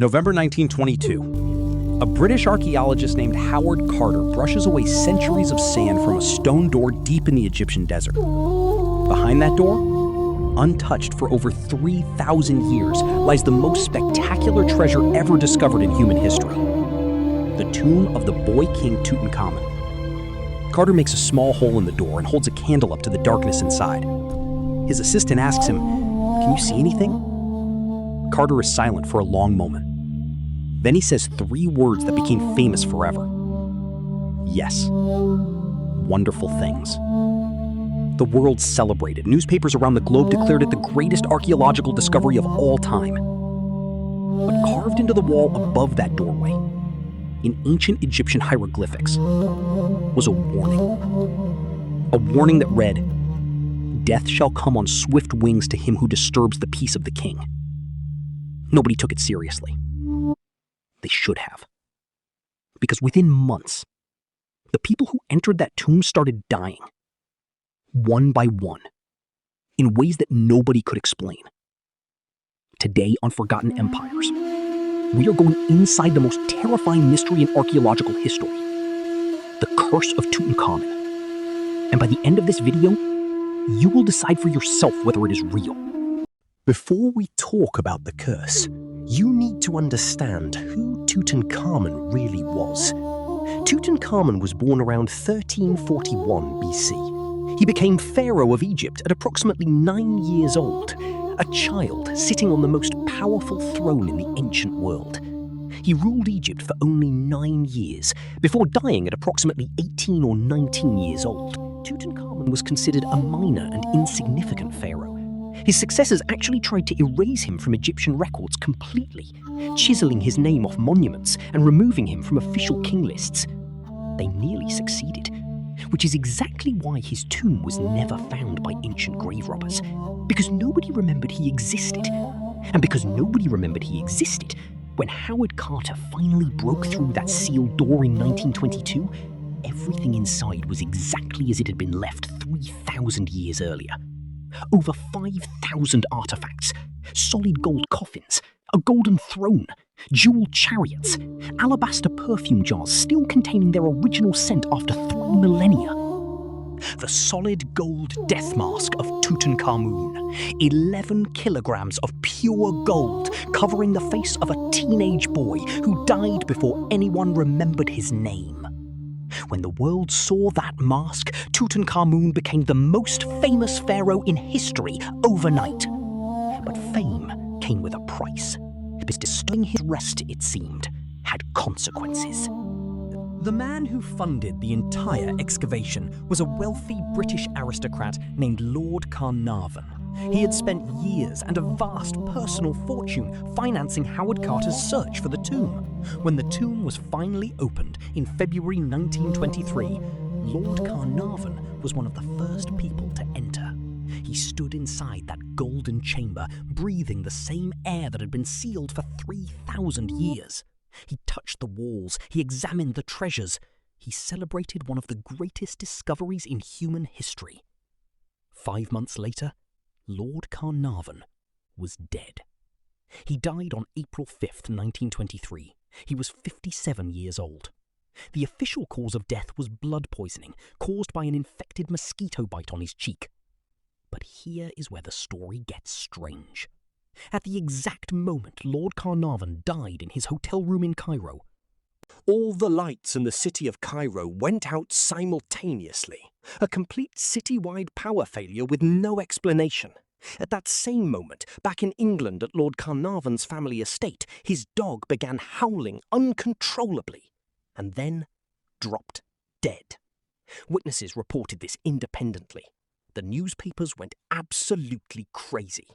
November 1922. A British archaeologist named Howard Carter brushes away centuries of sand from a stone door deep in the Egyptian desert. Behind that door, untouched for over 3,000 years, lies the most spectacular treasure ever discovered in human history: the tomb of the boy king Tutankhamun. Carter makes a small hole in the door and holds a candle up to the darkness inside. His assistant asks him, "Can you see anything?" Carter is silent for a long moment. Then he says three words that became famous forever. Yes. Wonderful things. The world celebrated. Newspapers around the globe declared it the greatest archaeological discovery of all time. But carved into the wall above that doorway, in ancient Egyptian hieroglyphics, was a warning. A warning that read, "Death shall come on swift wings to him who disturbs the peace of the king." Nobody took it seriously. They should have. Because within months, the people who entered that tomb started dying, one by one, in ways that nobody could explain. Today on Forgotten Empires, we are going inside the most terrifying mystery in archaeological history, the Curse of Tutankhamun. And by the end of this video, you will decide for yourself whether it is real. Before we talk about the curse, you need to understand who Tutankhamun really was. Tutankhamun was born around 1341 BC. He became pharaoh of Egypt at approximately 9 years old, a child sitting on the most powerful throne in the ancient world. He ruled Egypt for only 9 years, before dying at approximately 18 or 19 years old. Tutankhamun was considered a minor and insignificant pharaoh. His successors actually tried to erase him from Egyptian records completely, chiseling his name off monuments and removing him from official king lists. They nearly succeeded, which is exactly why his tomb was never found by ancient grave robbers, because nobody remembered he existed. And because nobody remembered he existed, when Howard Carter finally broke through that sealed door in 1922, everything inside was exactly as it had been left 3,000 years earlier. Over 5,000 artifacts, solid gold coffins, a golden throne, jeweled chariots, alabaster perfume jars still containing their original scent after 3 millennia. The solid gold death mask of Tutankhamun, 11 kilograms of pure gold covering the face of a teenage boy who died before anyone remembered his name. When the world saw that mask, Tutankhamun became the most famous pharaoh in history overnight. But fame came with a price, because disturbing his rest, it seemed, had consequences. The man who funded the entire excavation was a wealthy British aristocrat named Lord Carnarvon. He had spent years and a vast personal fortune financing Howard Carter's search for the tomb. When the tomb was finally opened in February 1923, Lord Carnarvon was one of the first people to enter. He stood inside that golden chamber, breathing the same air that had been sealed for 3,000 years. He touched the walls, he examined the treasures. He celebrated one of the greatest discoveries in human history. 5 months later, Lord Carnarvon was dead. He died on April 5th, 1923. He was 57 years old. The official cause of death was blood poisoning, caused by an infected mosquito bite on his cheek. But here is where the story gets strange. At the exact moment Lord Carnarvon died in his hotel room in Cairo, All the lights in the city of Cairo went out simultaneously. A complete citywide power failure with no explanation. At that same moment, back in England at Lord Carnarvon's family estate, his dog began howling uncontrollably and then dropped dead. Witnesses reported this independently. The newspapers went absolutely crazy.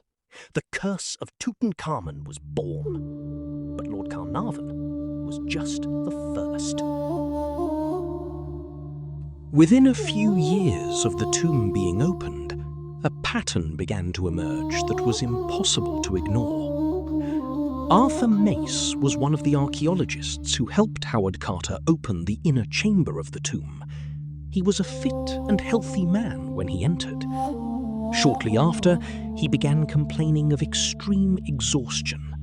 The Curse of Tutankhamun was born. But Lord Carnarvon was just the first. Within a few years of the tomb being opened, a pattern began to emerge that was impossible to ignore. Arthur Mace was one of the archaeologists who helped Howard Carter open the inner chamber of the tomb. He was a fit and healthy man when he entered. Shortly after, he began complaining of extreme exhaustion.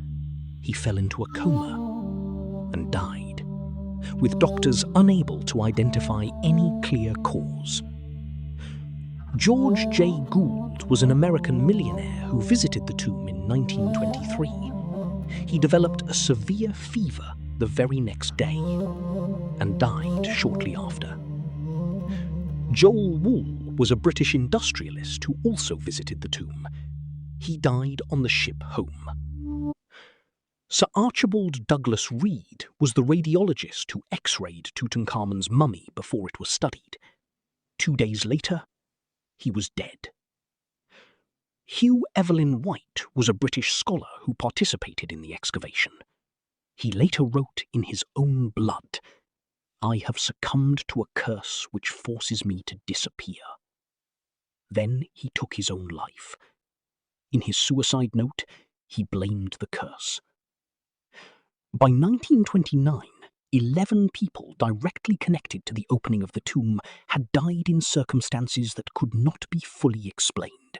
he fell into a coma and died, with doctors unable to identify any clear cause. George J. Gould was an American millionaire who visited the tomb in 1923. He developed a severe fever the very next day and died shortly after. Joel Wool was a British industrialist who also visited the tomb. He died on the ship home. Sir Archibald Douglas Reed was the radiologist who X-rayed Tutankhamun's mummy before it was studied. 2 days later, he was dead. Hugh Evelyn White was a British scholar who participated in the excavation. He later wrote in his own blood, "I have succumbed to a curse which forces me to disappear." Then he took his own life. In his suicide note, he blamed the curse. By 1929, 11 people directly connected to the opening of the tomb had died in circumstances that could not be fully explained.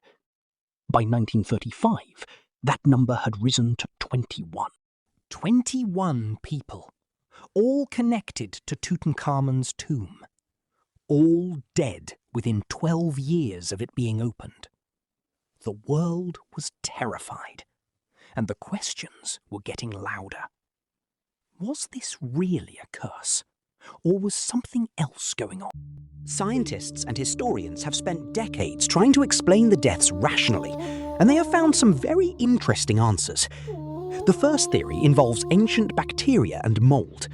By 1935, that number had risen to 21. 21 people, all connected to Tutankhamun's tomb, all dead within 12 years of it being opened. The world was terrified, and the questions were getting louder. Was this really a curse, or was something else going on? Scientists and historians have spent decades trying to explain the deaths rationally, and they have found some very interesting answers. The first theory involves ancient bacteria and mold.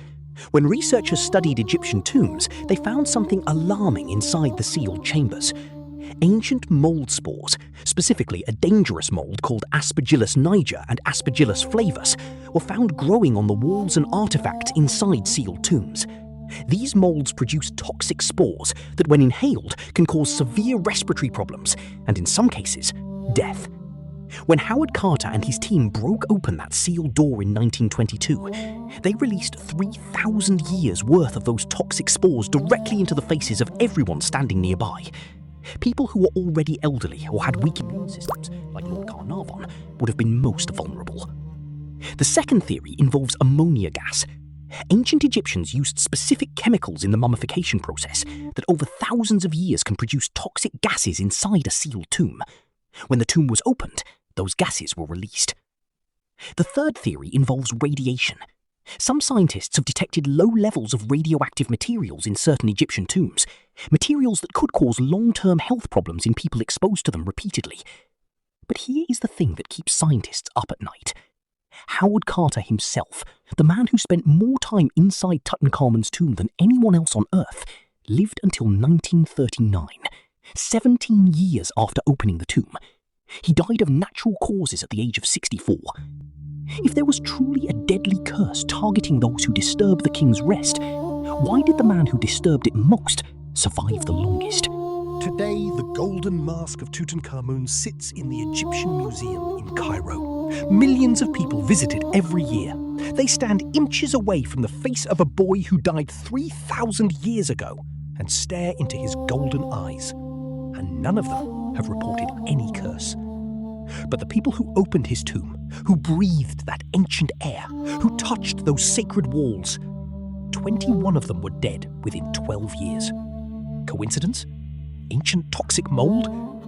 When researchers studied Egyptian tombs, they found something alarming inside the sealed chambers. Ancient mold spores, specifically a dangerous mold called Aspergillus niger and Aspergillus flavus, were found growing on the walls and artifacts inside sealed tombs. These molds produce toxic spores that, when inhaled, can cause severe respiratory problems and, in some cases, death. When Howard Carter and his team broke open that sealed door in 1922, they released 3,000 years' worth of those toxic spores directly into the faces of everyone standing nearby. People who were already elderly or had weak immune systems, like Lord Carnarvon, would have been most vulnerable. The second theory involves ammonia gas. Ancient Egyptians used specific chemicals in the mummification process that over thousands of years can produce toxic gases inside a sealed tomb. When the tomb was opened, those gases were released. The third theory involves radiation. Some scientists have detected low levels of radioactive materials in certain Egyptian tombs, materials that could cause long-term health problems in people exposed to them repeatedly. But here is the thing that keeps scientists up at night. Howard Carter himself, the man who spent more time inside Tutankhamun's tomb than anyone else on Earth, lived until 1939, 17 years after opening the tomb. He died of natural causes at the age of 64. If there was truly a deadly curse targeting those who disturbed the king's rest, why did the man who disturbed it most survive the longest? Today, the golden mask of Tutankhamun sits in the Egyptian Museum in Cairo. Millions of people visit it every year. They stand inches away from the face of a boy who died 3,000 years ago and stare into his golden eyes. And none of them have reported any curse. But the people who opened his tomb, who breathed that ancient air, who touched those sacred walls, 21 of them were dead within 12 years. Coincidence? Ancient toxic mold?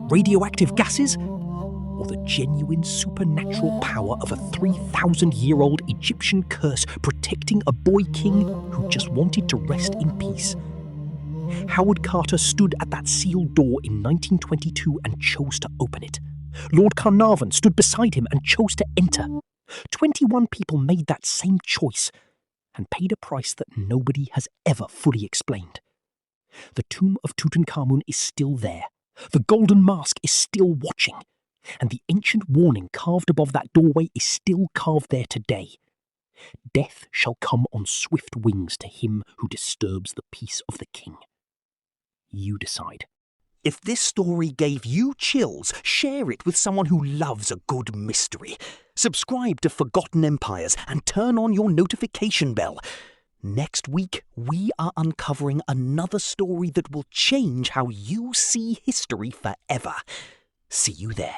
Radioactive gases? Or the genuine supernatural power of a 3,000-year-old Egyptian curse protecting a boy king who just wanted to rest in peace? Howard Carter stood at that sealed door in 1922 and chose to open it. Lord Carnarvon stood beside him and chose to enter. 21 people made that same choice and paid a price that nobody has ever fully explained. The tomb of Tutankhamun is still there. The golden mask is still watching. And the ancient warning carved above that doorway is still carved there today. Death shall come on swift wings to him who disturbs the peace of the king. You decide. If this story gave you chills, share it with someone who loves a good mystery. Subscribe to Forgotten Empires and turn on your notification bell. Next week, we are uncovering another story that will change how you see history forever. See you there.